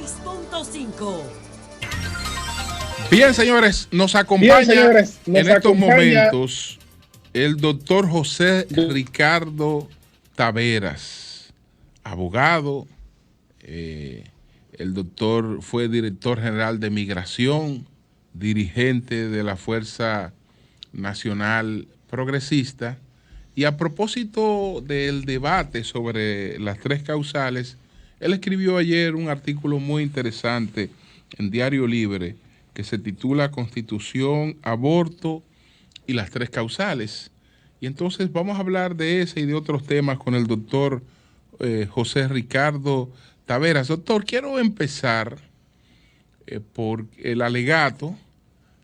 96.5. Bien, señores, nos acompaña en estos momentos el doctor José Ricardo Taveras, abogado. El doctor fue director general de Migración, dirigente de la Fuerza Nacional Progresista. Y a propósito del debate sobre las tres causales, él escribió ayer un artículo muy interesante en Diario Libre que se titula Constitución, Aborto y las tres causales. Y entonces vamos a hablar de ese y de otros temas con el doctor José Ricardo Taveras. Doctor, quiero empezar por el alegato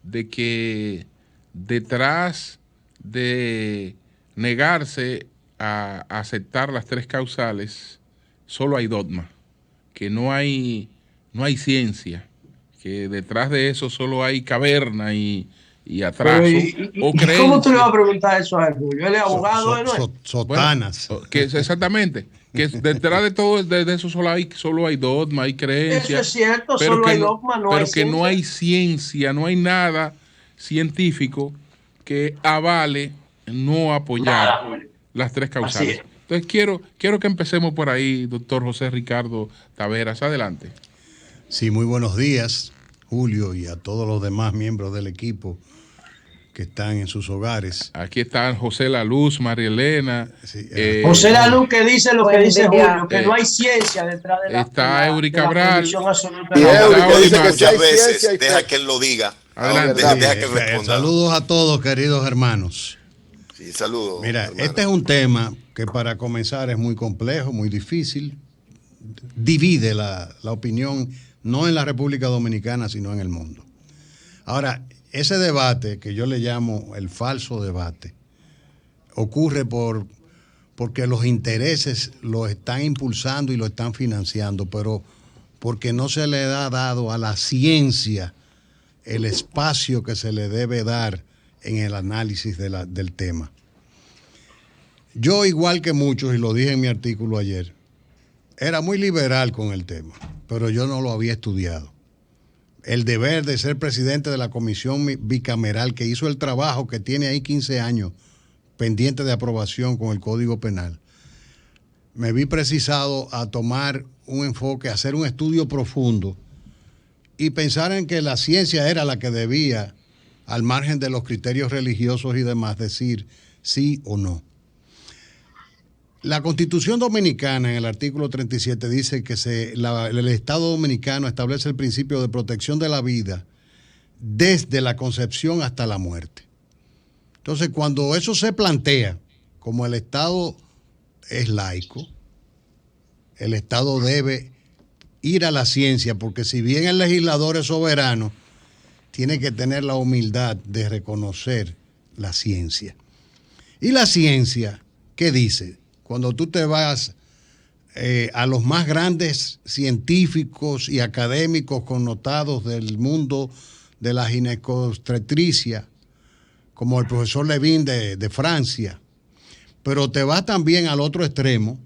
de que detrás de negarse a aceptar las tres causales solo hay dogma, que no hay ciencia, que detrás de eso solo hay caverna y atraso o creencia. ¿Cómo tú le vas a preguntar eso a él, Julio? Él es abogado, sotanas. Bueno, que exactamente, que detrás de todo de eso solo hay dogma, hay creencia. Eso es cierto, solo hay dogma, no hay ciencia. Pero que no hay ciencia, no hay nada científico que avale no apoyar las tres causales. Entonces quiero que empecemos por ahí, doctor José Ricardo Taveras. Adelante. Sí, muy buenos días, Julio, y a todos los demás miembros del equipo que están en sus hogares. Aquí están José La Luz, María Elena. Sí, José La Luz, que dice lo que dice Julio, que no hay ciencia detrás de la está Eury Cabral. Y Eury que dice que si hay veces deja que él lo diga. Adelante. Deja que responda. Saludos a todos, queridos hermanos. Sí, saludos. Mira, hermano. este es un tema que para comenzar es muy complejo, muy difícil. Divide la opinión, no en la República Dominicana, sino en el mundo. Ahora, ese debate, que yo le llamo el falso debate, ocurre porque los intereses lo están impulsando y lo están financiando, pero porque no se le ha dado a la ciencia el espacio que se le debe dar en el análisis del tema. Yo, igual que muchos, y lo dije en mi artículo ayer, era muy liberal con el tema, pero yo no lo había estudiado. El deber de ser presidente de la comisión bicameral que hizo el trabajo que tiene ahí 15 años pendiente de aprobación con el Código Penal, me vi precisado a tomar un enfoque, a hacer un estudio profundo y pensar en que la ciencia era la que debía, al margen de los criterios religiosos y demás, decir sí o no. La Constitución Dominicana, en el artículo 37, dice que el Estado Dominicano establece el principio de protección de la vida desde la concepción hasta la muerte. Entonces, cuando eso se plantea, como el Estado es laico, el Estado debe ir a la ciencia, porque si bien el legislador es soberano, tiene que tener la humildad de reconocer la ciencia. ¿Y la ciencia qué dice? Cuando tú te vas a los más grandes científicos y académicos connotados del mundo de la ginecobstetricia, como el profesor Levin de Francia, pero te vas también al otro extremo,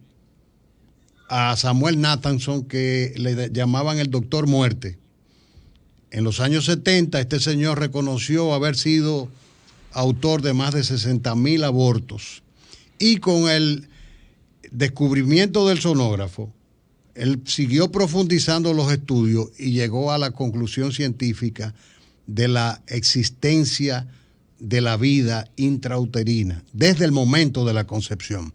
a Samuel Nathanson, que le llamaban el doctor muerte. En los años 70, este señor reconoció haber sido autor de más de 60,000 abortos. Y con el descubrimiento del sonógrafo, él siguió profundizando los estudios y llegó a la conclusión científica de la existencia de la vida intrauterina desde el momento de la concepción.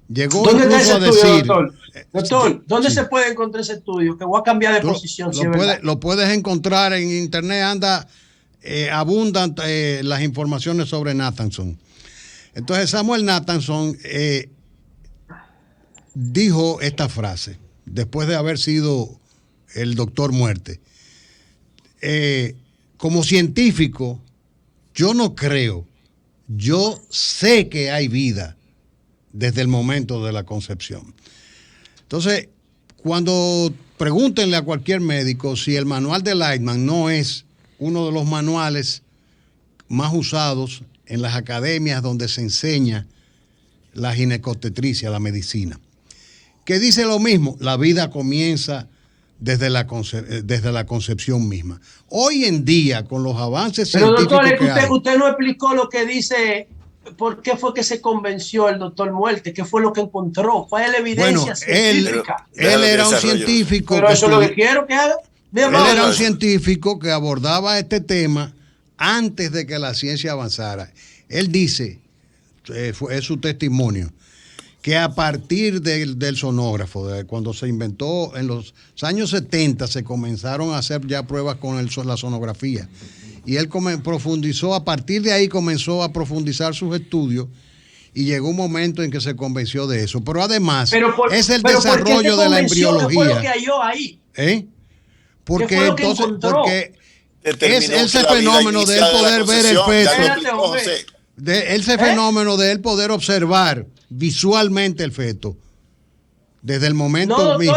Llegó ¿Dónde está ese incluso a estudio, decir, doctor? Doctor, ¿dónde sí. se puede encontrar ese estudio? Que voy a cambiar de posición. Lo puedes encontrar en internet, abundan las informaciones sobre Nathanson. Entonces Samuel Nathanson dijo esta frase, después de haber sido el doctor muerte. Como científico, yo no creo, yo sé que hay vida desde el momento de la concepción. Entonces, cuando pregúntenle a cualquier médico si el manual de Lightman no es uno de los manuales más usados en las academias donde se enseña la ginecobstetricia, la medicina, que dice lo mismo, la vida comienza desde la concepción misma. Hoy en día, con los avances científicos. Pero doctor, usted no explicó lo que dice. ¿Por qué fue que se convenció el doctor Muerte? ¿Qué fue lo que encontró? ¿Cuál es la evidencia científica? Él era un científico. Pero eso es lo que quiero que haga. Él era un científico que abordaba este tema antes de que la ciencia avanzara. Él dice, es su testimonio, que a partir del sonógrafo, cuando se inventó en los años 70, se comenzaron a hacer ya pruebas con la sonografía. Y él profundizó, a partir de ahí comenzó a profundizar sus estudios y llegó un momento en que se convenció de eso. Pero además, es el desarrollo de la embriología. ¿Qué fue lo que halló ahí? Porque entonces, porque es ese fenómeno de él poder ver el feto, ese fenómeno de él poder observar visualmente el feto. Desde el momento mismo.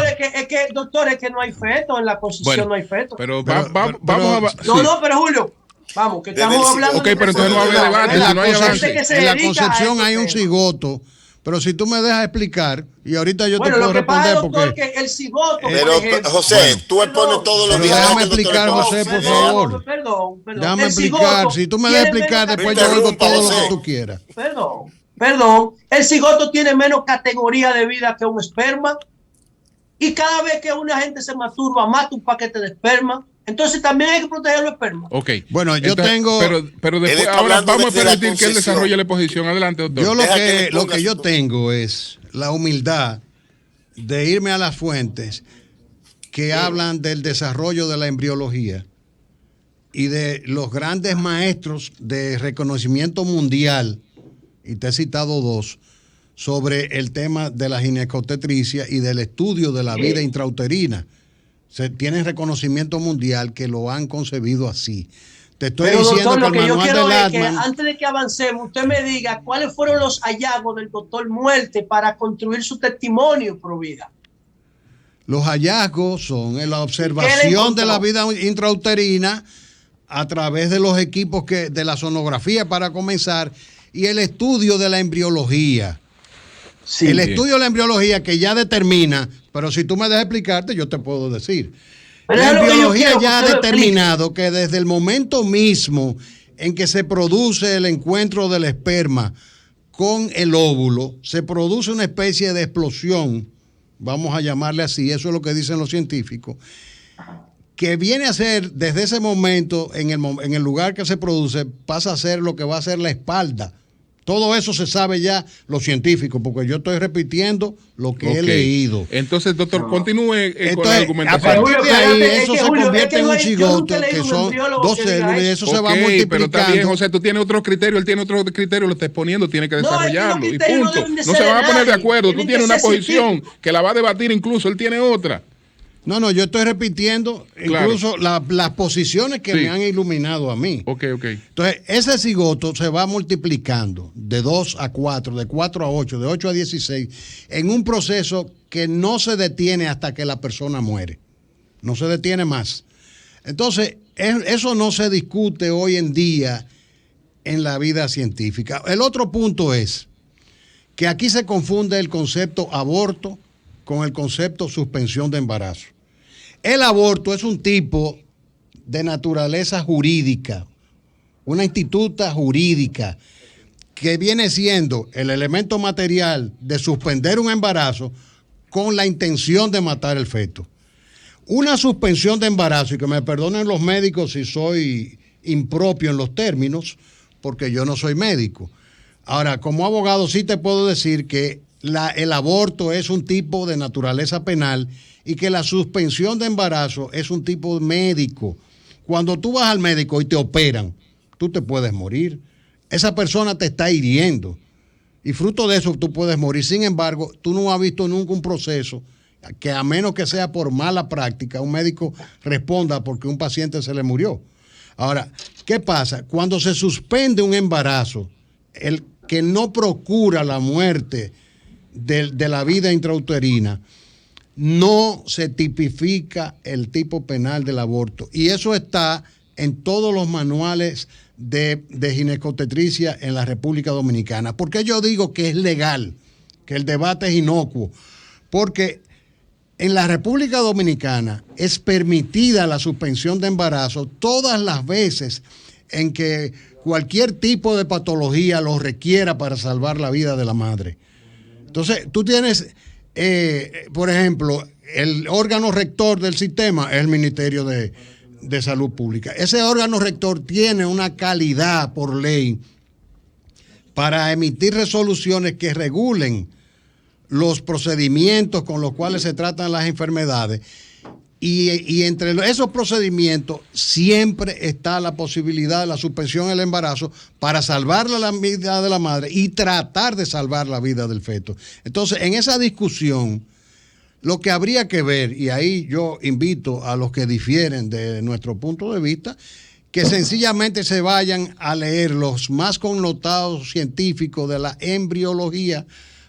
Doctor, es que no hay feto, en la posición no hay feto. Pero vamos a... Pero Julio, vamos, que estamos hablando... Ok, pero entonces no va a haber debate, en la concepción hay un cigoto, pero si tú me dejas explicar, y ahorita yo te puedo responder doctor, porque... el cigoto, pero José, tú expones todos los días... Déjame explicar, José, por favor. Perdón. Déjame explicar, si tú me dejas explicar, después yo hago todo lo que tú quieras. Perdón, el cigoto tiene menos categoría de vida que un esperma y cada vez que una gente se masturba mata un paquete de esperma, entonces también hay que proteger los espermas. Ok. Bueno, yo tengo... Pero después, ahora vamos a permitir que él desarrolle la posición. Adelante, doctor. Yo lo que yo tengo es la humildad de irme a las fuentes que hablan del desarrollo de la embriología y de los grandes maestros de reconocimiento mundial, y te he citado dos, sobre el tema de la ginecobstetricia y del estudio de la vida intrauterina. Se tiene reconocimiento mundial que lo han concebido así. Te estoy diciendo doctor, que el manual de Lattmann... que antes de que avancemos, usted me diga cuáles fueron los hallazgos del doctor Muerte para construir su testimonio pro vida. Los hallazgos son en la observación de la vida intrauterina a través de los equipos de la sonografía para comenzar, y el estudio de la embriología. Sí, el estudio de la embriología que ya determina, pero si tú me dejas explicarte, yo te puedo decir. Pero la embriología ya ha determinado que desde el momento mismo en que se produce el encuentro del esperma con el óvulo, se produce una especie de explosión, vamos a llamarle así, eso es lo que dicen los científicos, que viene a ser, desde ese momento, en el lugar que se produce, pasa a ser lo que va a ser la espalda. Todo eso se sabe ya los científicos, porque yo estoy repitiendo lo que he leído. Entonces, doctor, continúe con la argumentación. A partir de ahí, eso se convierte en un cigoto, que son dos células, y eso se va multiplicando. Pero está bien, José, tú tienes otro criterio, él tiene otro criterio, lo está exponiendo, tiene que desarrollarlo, y punto. No se van a poner de acuerdo, tú tienes una posición que la va a debatir incluso, él tiene otra. No, yo estoy repitiendo incluso las posiciones que me han iluminado a mí. Ok. Entonces, ese cigoto se va multiplicando de 2 a 4, de 4 a 8, de 8 a 16, en un proceso que no se detiene hasta que la persona muere. No se detiene más. Entonces, eso no se discute hoy en día en la vida científica. El otro punto es que aquí se confunde el concepto aborto con el concepto suspensión de embarazo. El aborto es un tipo de naturaleza jurídica, una instituta jurídica que viene siendo el elemento material de suspender un embarazo con la intención de matar el feto. Una suspensión de embarazo, y que me perdonen los médicos si soy impropio en los términos, porque yo no soy médico. Ahora, como abogado sí te puedo decir que el aborto es un tipo de naturaleza penal y que la suspensión de embarazo es un tipo médico. Cuando tú vas al médico y te operan, tú te puedes morir. Esa persona te está hiriendo y fruto de eso tú puedes morir. Sin embargo, tú no has visto nunca un proceso que, a menos que sea por mala práctica, un médico responda porque un paciente se le murió. Ahora, ¿qué pasa? Cuando se suspende un embarazo, el que no procura la muerte de la vida intrauterina, no se tipifica el tipo penal del aborto. Y eso está en todos los manuales de ginecobstetricia en la República Dominicana. ¿Por qué yo digo que es legal, que el debate es inocuo? Porque en la República Dominicana es permitida la suspensión de embarazo todas las veces en que cualquier tipo de patología lo requiera para salvar la vida de la madre. Entonces, tú tienes, por ejemplo, el órgano rector del sistema es el Ministerio de Salud Pública. Ese órgano rector tiene una calidad por ley para emitir resoluciones que regulen los procedimientos con los cuales se tratan las enfermedades. Y entre esos procedimientos siempre está la posibilidad de la suspensión del embarazo para salvar la vida de la madre y tratar de salvar la vida del feto. Entonces, en esa discusión, lo que habría que ver, y ahí yo invito a los que difieren de nuestro punto de vista, que sencillamente se vayan a leer los más connotados científicos de la embriología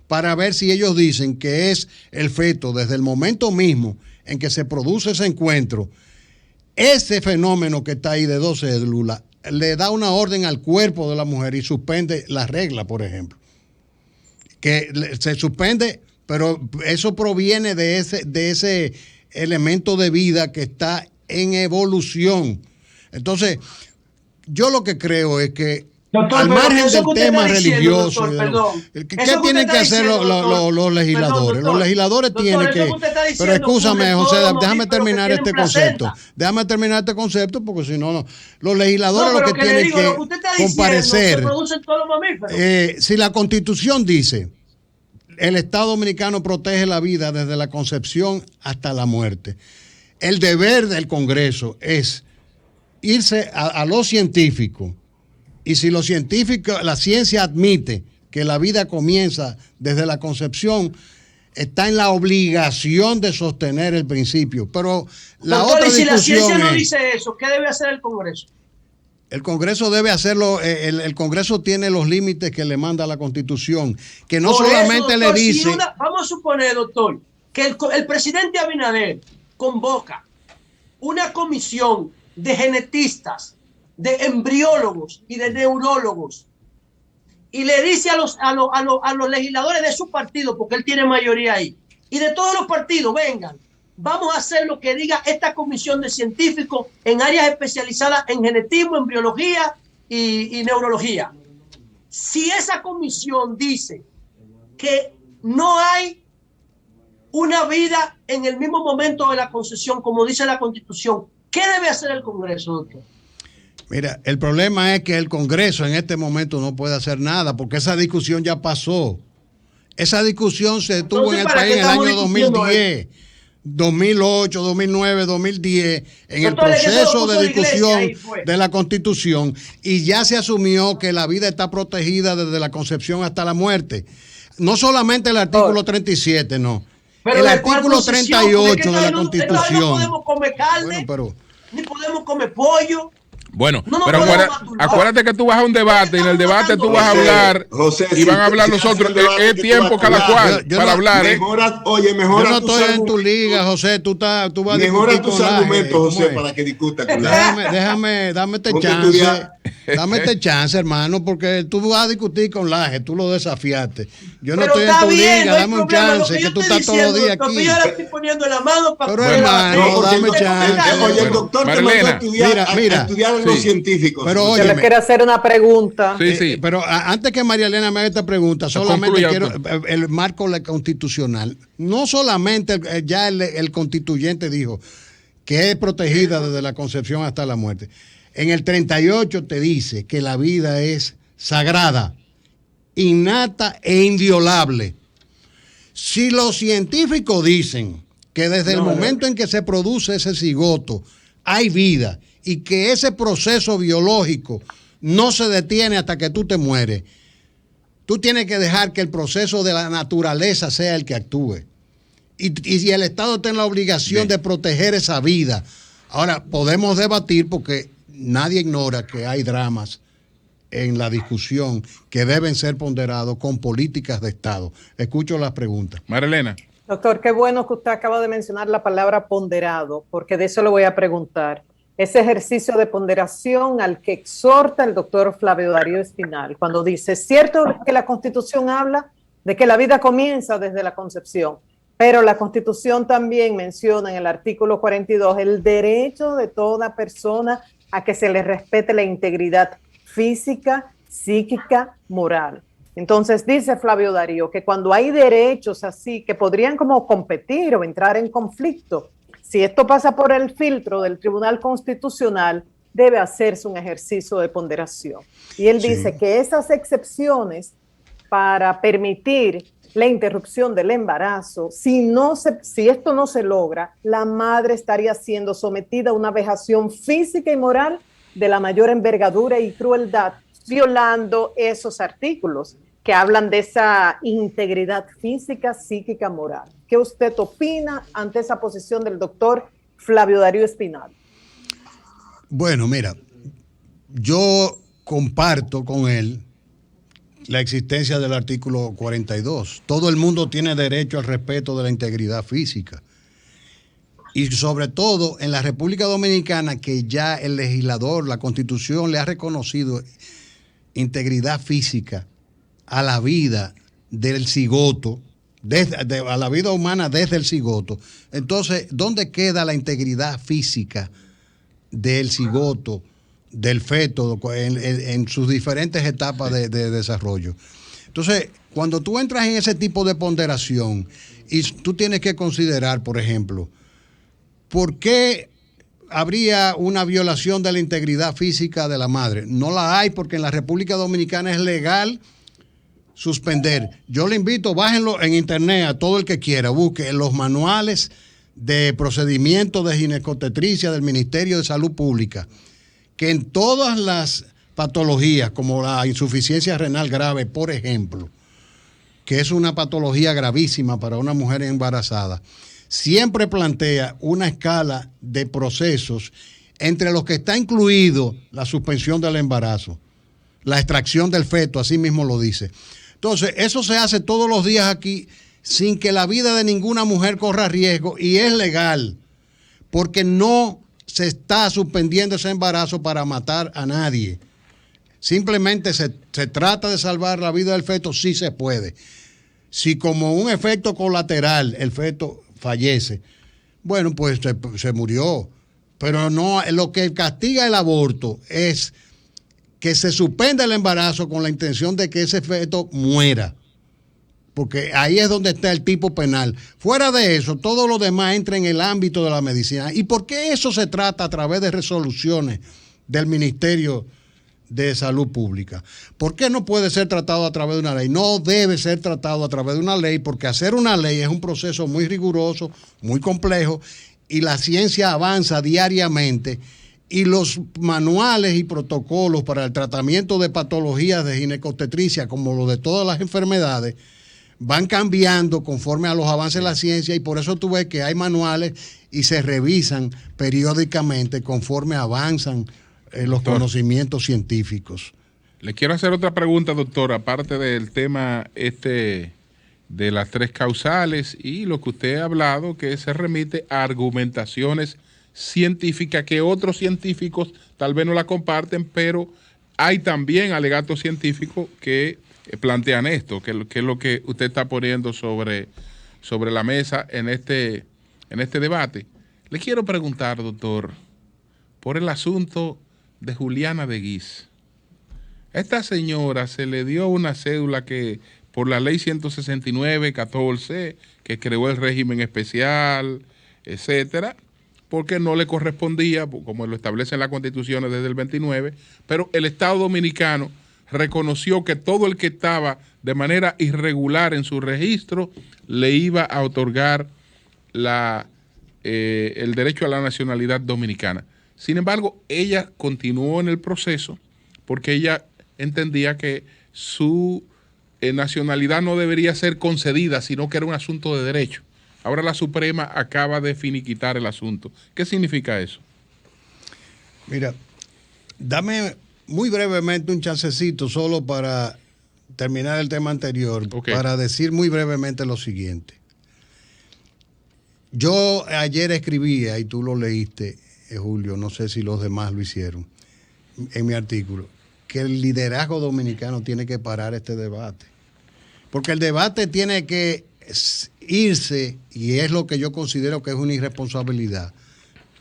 para ver si ellos dicen que es el feto desde el momento mismo en que se produce ese encuentro, ese fenómeno que está ahí de 2 células, le da una orden al cuerpo de la mujer y suspende la regla, por ejemplo. Que se suspende, pero eso proviene de ese elemento de vida que está en evolución. Entonces, yo lo que creo es que doctor, al margen del tema diciendo, religioso, doctor, ¿qué tienen que hacer los legisladores? Los legisladores tienen que... Pero escúchame, José, déjame terminar este concepto. Déjame terminar este concepto porque si no, los legisladores lo que tienen que comparecer... Si la Constitución dice, el Estado Dominicano protege la vida desde la concepción hasta la muerte, el deber del Congreso es irse a los científicos. Y si los científicos, la ciencia admite que la vida comienza desde la concepción, está en la obligación de sostener el principio. Pero la doctor, otra y si la ciencia no es, dice eso, ¿qué debe hacer el Congreso? El Congreso debe hacerlo, el Congreso tiene los límites que le manda la Constitución, que no por solamente eso, doctor, le dice... vamos a suponer, doctor, que el presidente Abinader convoca una comisión de genetistas, de embriólogos y de neurólogos, y le dice a los legisladores de su partido, porque él tiene mayoría ahí, y de todos los partidos, vengan, vamos a hacer lo que diga esta comisión de científicos en áreas especializadas en genetismo, embriología y neurología. Si esa comisión dice que no hay una vida en el mismo momento de la concepción, como dice la Constitución, ¿qué debe hacer el Congreso, doctor? Mira, el problema es que el Congreso en este momento no puede hacer nada porque esa discusión ya pasó. Esa discusión se tuvo en el país en el año 2010, 2008, 2009, 2010, en el proceso de discusión de la Constitución, y ya se asumió que la vida está protegida desde la concepción hasta la muerte. No solamente el artículo 37, no. Pero el artículo 38 de la Constitución. No podemos comer carne, ni podemos comer pollo. Bueno, pero acuérdate que tú vas a un debate y en el debate tú vas a hablar y van a hablar los otros. Es tiempo cada cual para hablar. Mejora yo no estoy en tu liga, José. Tú vas a mejora tus argumentos, José, para que discutas con Dame este chance. Dame este chance, hermano, porque tú vas a discutir con Laje, tú lo desafiaste. Yo no estoy en tu liga, dame un chance, que tú estás todos los días aquí. Yo le estoy poniendo la mano para... Pero hermano, dame chance. Oye, el doctor te mandó a estudiar los científicos. Pero oye, le quiero hacer una pregunta. Sí. Pero antes que María Elena me haga esta pregunta, solamente quiero el marco constitucional. No solamente ya el constituyente dijo que es protegida desde la concepción hasta la muerte. En el 38 te dice que la vida es sagrada, innata e inviolable. Si los científicos dicen que desde el momento en que se produce ese cigoto hay vida y que ese proceso biológico no se detiene hasta que tú te mueres, tú tienes que dejar que el proceso de la naturaleza sea el que actúe. Y el Estado tiene la obligación de proteger esa vida. Ahora, podemos debatir porque nadie ignora que hay dramas en la discusión que deben ser ponderados con políticas de Estado. Escucho las preguntas. Marilena. Doctor, qué bueno que usted acaba de mencionar la palabra ponderado, porque de eso le voy a preguntar. Ese ejercicio de ponderación al que exhorta el doctor Flavio Darío Espinal, cuando dice, ¿es cierto que la Constitución habla de que la vida comienza desde la concepción? Pero la Constitución también menciona en el artículo 42 el derecho de toda persona a que se le respete la integridad física, psíquica, moral. Entonces dice Flavio Darío que cuando hay derechos así que podrían como competir o entrar en conflicto, si esto pasa por el filtro del Tribunal Constitucional, debe hacerse un ejercicio de ponderación. Y él dice que esas excepciones para permitir la interrupción del embarazo, si esto no se logra, la madre estaría siendo sometida a una vejación física y moral de la mayor envergadura y crueldad, violando esos artículos que hablan de esa integridad física, psíquica, moral. ¿Qué usted opina ante esa posición del doctor Flavio Darío Espinal? Bueno, mira, yo comparto con él la existencia del artículo 42. Todo el mundo tiene derecho al respeto de la integridad física. Y sobre todo en la República Dominicana, que ya el legislador, la Constitución le ha reconocido integridad física a la vida del cigoto, a la vida humana desde el cigoto. Entonces, ¿dónde queda la integridad física del cigoto, del feto, en sus diferentes etapas de desarrollo? Entonces, cuando tú entras en ese tipo de ponderación y tú tienes que considerar, por ejemplo, ¿por qué habría una violación de la integridad física de la madre? No la hay, porque en la República Dominicana es legal suspender. Yo le invito, bájenlo en internet a todo el que quiera, busque en los manuales de procedimiento de ginecobstetricia del Ministerio de Salud Pública, que en todas las patologías, como la insuficiencia renal grave, por ejemplo, que es una patología gravísima para una mujer embarazada, siempre plantea una escala de procesos entre los que está incluido la suspensión del embarazo, la extracción del feto, así mismo lo dice. Entonces, eso se hace todos los días aquí sin que la vida de ninguna mujer corra riesgo, y es legal, porque no se está suspendiendo ese embarazo para matar a nadie. Simplemente se trata de salvar la vida del feto, sí se puede. Si como un efecto colateral el feto fallece, bueno, pues se murió. Pero no, lo que castiga el aborto es que se suspenda el embarazo con la intención de que ese feto muera, porque ahí es donde está el tipo penal. Fuera de eso, todo lo demás entra en el ámbito de la medicina. ¿Y por qué eso se trata a través de resoluciones del Ministerio de Salud Pública? ¿Por qué no puede ser tratado a través de una ley? No debe ser tratado a través de una ley, porque hacer una ley es un proceso muy riguroso, muy complejo, y la ciencia avanza diariamente, y los manuales y protocolos para el tratamiento de patologías de ginecobstetricia, como los de todas las enfermedades, van cambiando conforme a los avances de la ciencia, y por eso tú ves que hay manuales y se revisan periódicamente conforme avanzan los conocimientos científicos. Le quiero hacer otra pregunta, doctor, aparte del tema de las tres causales y lo que usted ha hablado, que se remite a argumentaciones científicas que otros científicos tal vez no la comparten, pero hay también alegatos científicos que plantean esto, que es lo que usted está poniendo sobre la mesa en este debate. Le quiero preguntar, doctor, por el asunto de Juliana de Guiz. A esta señora se le dio una cédula que por la ley 169-14, que creó el régimen especial, etcétera, porque no le correspondía, como lo establecen las constituciones desde el 29, pero el Estado Dominicano reconoció que todo el que estaba de manera irregular en su registro le iba a otorgar el derecho a la nacionalidad dominicana. Sin embargo, ella continuó en el proceso porque ella entendía que su nacionalidad no debería ser concedida, sino que era un asunto de derecho. Ahora la Suprema acaba de finiquitar el asunto. ¿Qué significa eso? Mira, dame muy brevemente un chancecito solo para terminar el tema anterior, para decir muy brevemente lo siguiente. Yo ayer escribía, y tú lo leíste, Julio, no sé si los demás lo hicieron, en mi artículo, que el liderazgo dominicano tiene que parar este debate. Porque el debate tiene que irse, y es lo que yo considero que es una irresponsabilidad,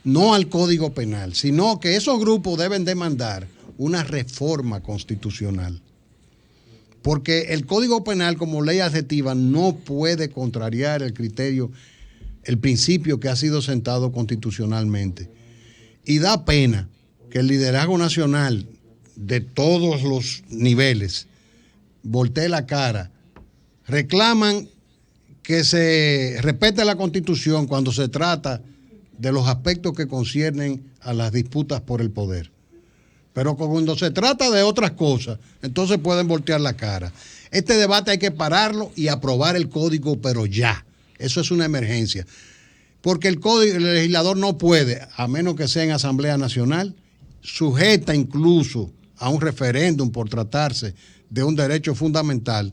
no al Código Penal, sino que esos grupos deben demandar una reforma constitucional. Porque el Código Penal como ley adjetiva no puede contrariar el criterio, el principio que ha sido sentado constitucionalmente. Y da pena que el liderazgo nacional de todos los niveles voltee la cara. Reclaman que se respete la Constitución cuando se trata de los aspectos que conciernen a las disputas por el poder. Pero cuando se trata de otras cosas, entonces pueden voltear la cara. Este debate hay que pararlo y aprobar el código, pero ya. Eso es una emergencia. Porque el legislador no puede, a menos que sea en Asamblea Nacional, sujeta incluso a un referéndum por tratarse de un derecho fundamental,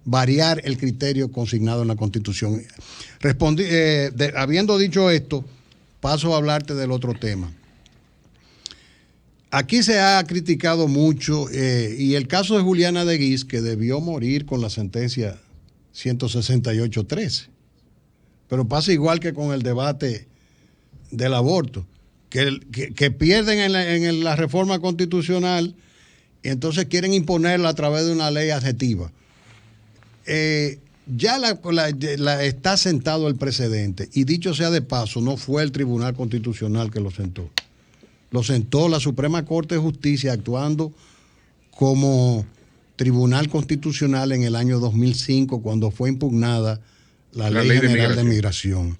variar el criterio consignado en la Constitución. Habiendo dicho esto, paso a hablarte del otro tema. Aquí se ha criticado mucho, y el caso de Juliana de Guiz, que debió morir con la sentencia 168-13. Pero pasa igual que con el debate del aborto, que pierden en la reforma constitucional y entonces quieren imponerla a través de una ley adjetiva. Ya está sentado el precedente, y dicho sea de paso, no fue el Tribunal Constitucional que lo sentó. Lo sentó la Suprema Corte de Justicia, actuando como Tribunal Constitucional en el año 2005, cuando fue impugnada la Ley General de Migración.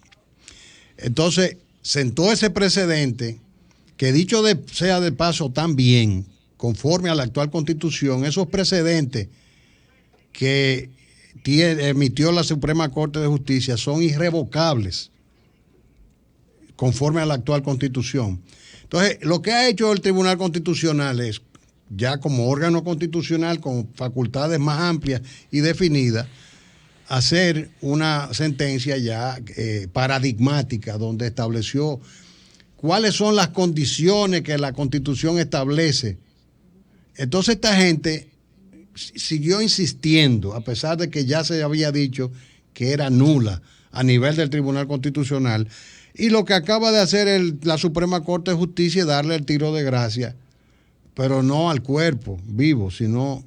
Entonces, sentó ese precedente que, dicho sea de paso también, conforme a la actual Constitución, esos precedentes que emitió la Suprema Corte de Justicia son irrevocables, conforme a la actual Constitución. Entonces, lo que ha hecho el Tribunal Constitucional es, ya como órgano constitucional con facultades más amplias y definidas, hacer una sentencia ya paradigmática, donde estableció cuáles son las condiciones que la Constitución establece. Entonces esta gente siguió insistiendo, a pesar de que ya se había dicho que era nula a nivel del Tribunal Constitucional. Y lo que acaba de hacer la Suprema Corte de Justicia es darle el tiro de gracia, pero no al cuerpo vivo, sino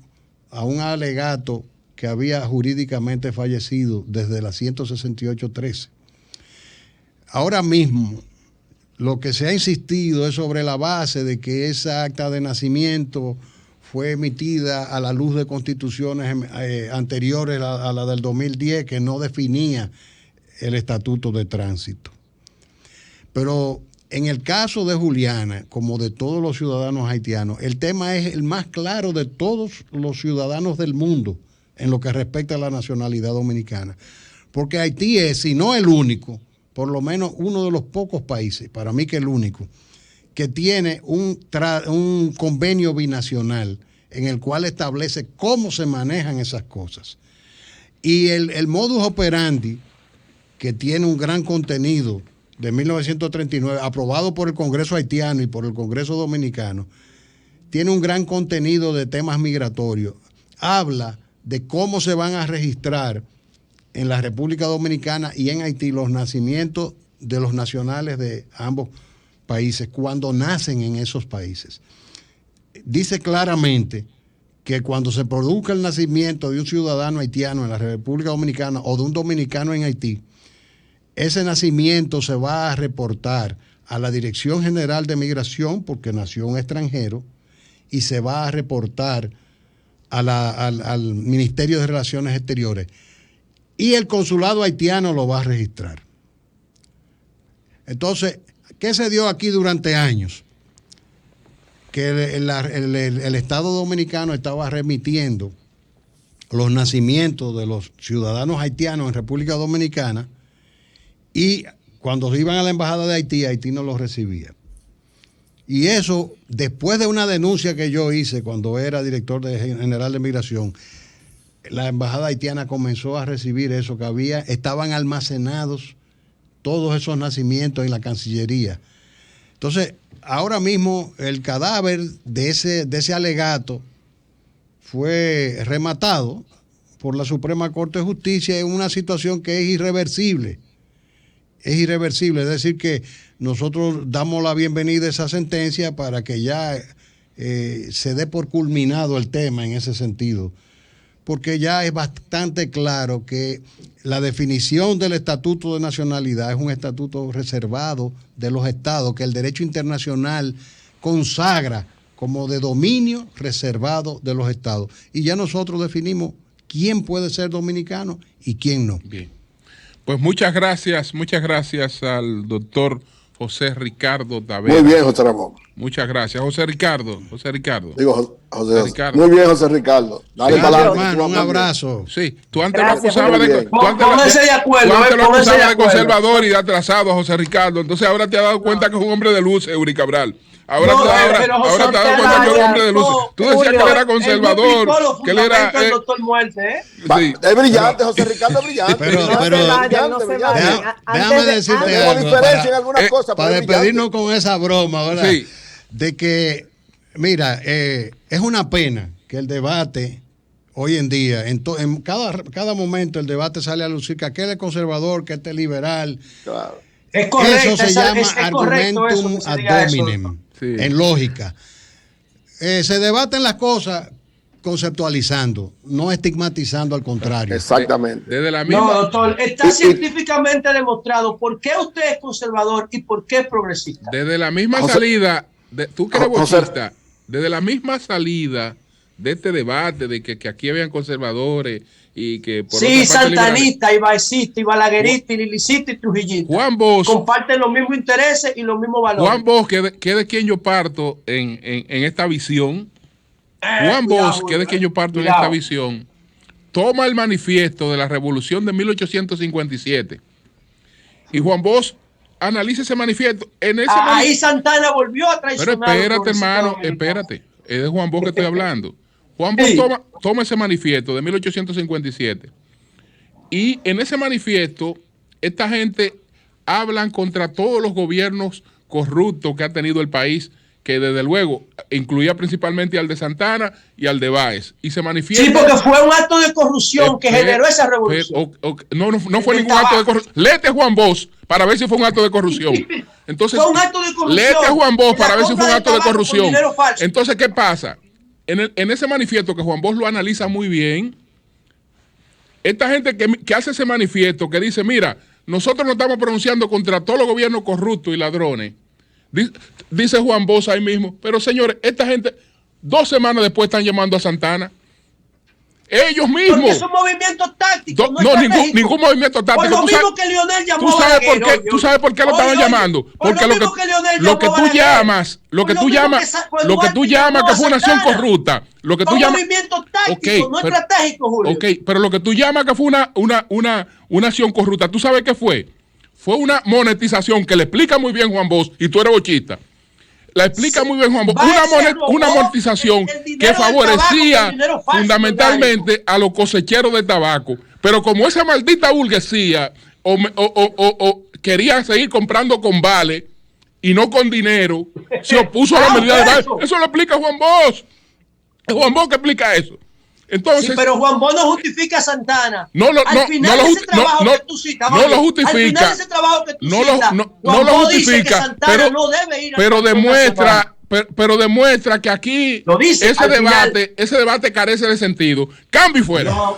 a un alegato que había jurídicamente fallecido desde la 168-13. Ahora mismo, lo que se ha insistido es sobre la base de que esa acta de nacimiento fue emitida a la luz de constituciones anteriores a la del 2010, que no definía el estatuto de tránsito. Pero en el caso de Juliana, como de todos los ciudadanos haitianos, el tema es el más claro de todos los ciudadanos del mundo en lo que respecta a la nacionalidad dominicana. Porque Haití es, si no el único, por lo menos uno de los pocos países, para mí que el único, que tiene un convenio binacional en el cual establece cómo se manejan esas cosas. Y el modus operandi, que tiene un gran contenido de 1939, aprobado por el Congreso haitiano y por el Congreso dominicano, tiene un gran contenido de temas migratorios. Habla de cómo se van a registrar en la República Dominicana y en Haití los nacimientos de los nacionales de ambos países cuando nacen en esos países. Dice claramente que cuando se produzca el nacimiento de un ciudadano haitiano en la República Dominicana o de un dominicano en Haití, ese nacimiento se va a reportar a la Dirección General de Migración, porque nació un extranjero, y se va a reportar al Ministerio de Relaciones Exteriores. Y el consulado haitiano lo va a registrar. Entonces, ¿qué se dio aquí durante años? Que el Estado dominicano estaba remitiendo los nacimientos de los ciudadanos haitianos en República Dominicana, y cuando iban a la embajada de Haití, Haití no los recibía. Y eso, después de una denuncia que yo hice cuando era director general de Migración, la embajada haitiana comenzó a recibir eso, que estaban almacenados todos esos nacimientos en la Cancillería. Entonces, ahora mismo el cadáver de ese alegato fue rematado por la Suprema Corte de Justicia en una situación que es irreversible. Es irreversible, es decir que nosotros damos la bienvenida a esa sentencia para que ya se dé por culminado el tema en ese sentido, porque ya es bastante claro que la definición del Estatuto de Nacionalidad es un estatuto reservado de los estados que el derecho internacional consagra como de dominio reservado de los estados. Y ya nosotros definimos quién puede ser dominicano y quién no. Bien. Pues muchas gracias al doctor José Ricardo Taveras. Muy bien, José Ramón. Muchas gracias. José Ricardo. Digo, José Ricardo. Muy bien, José Ricardo. Dale para adelante, hermano, un abrazo. Sí, tú antes lo acusabas de conservador y de atrasado a José Ricardo. Entonces ahora te has dado cuenta que es un hombre de luz, Eury Cabral. Ahora te has dado cuenta que es un hombre de luz. Tú decías que él era conservador, que él era... Es brillante, José Ricardo es brillante. Pero déjame decirte algo para despedirnos con esa broma, ¿verdad? Sí. De que, mira, es una pena que el debate hoy en día, en cada momento el debate sale a lucir que aquel es conservador, que este es liberal. Claro. Es correcto, eso se llama argumentum ad hominem, sí. En lógica. Se debaten las cosas conceptualizando, no estigmatizando, al contrario. Exactamente. Desde la misma... No, doctor, está científicamente demostrado por qué usted es conservador y por qué es progresista. Desde la misma salida, tú que eres bochista, desde la misma salida de este debate de que aquí habían conservadores y que por sí, santanista, ibaecista, balaguerista, lilicista y trujillista. Juan Bosch comparten los mismos intereses y los mismos valores. Juan Bosch, que de quien yo parto en esta visión. Juan Bosch, que de quien yo parto en esta visión, toma el manifiesto de la Revolución de 1857 y Juan Bosch analiza ese manifiesto. Ahí Santana volvió a traicionar. Pero espérate, hermano, espérate. Es de Juan Bosch que estoy hablando. Juan Bosch toma ese manifiesto de 1857 y en ese manifiesto esta gente hablan contra todos los gobiernos corruptos que ha tenido el país, que desde luego incluía principalmente al de Santana y al de Báez. Y se manifiesta... Sí, porque fue un acto de corrupción que generó esa revolución. No fue ningún acto de corrupción. Léete Juan Bosch para ver si fue un acto de corrupción. Entonces, fue un acto de corrupción. Léete a Juan Bosch para ver si fue un acto de corrupción. Entonces, ¿qué pasa? En ese manifiesto, que Juan Bosch lo analiza muy bien, esta gente que hace ese manifiesto, que dice, mira, nosotros nos estamos pronunciando contra todos los gobiernos corruptos y ladrones, dice Juan Bosch ahí mismo, pero señores, esta gente 2 semanas después están llamando a Santana. Ellos mismos. Porque es un movimiento táctico. No, ningún movimiento táctico. Por lo mismo que Lionel llamó a Balaguer. ¿Tú sabes por qué lo estaban llamando? Porque lo que tú llamas que fue una acción corrupta. Lo que tú llamas. Un movimiento táctico, no estratégico, Julio. Ok, pero lo que tú llamas que fue una acción corrupta, ¿tú sabes qué fue? Fue una monetización que le explica muy bien Juan Bosch, y tú eres bochista. La explica muy bien Juan Bosch. Una monetización que favorecía fundamentalmente a los cosecheros de tabaco. Pero como esa maldita burguesía o quería seguir comprando con vale y no con dinero, se opuso a la medida de vale. Eso lo explica Juan Bosch. Es Juan Bosch que explica eso. Entonces, sí, pero Juan Bosch no justifica a Santana. No lo justifica. No lo justifica, pero demuestra que aquí ese debate carece de sentido. Cambio y fuera. No.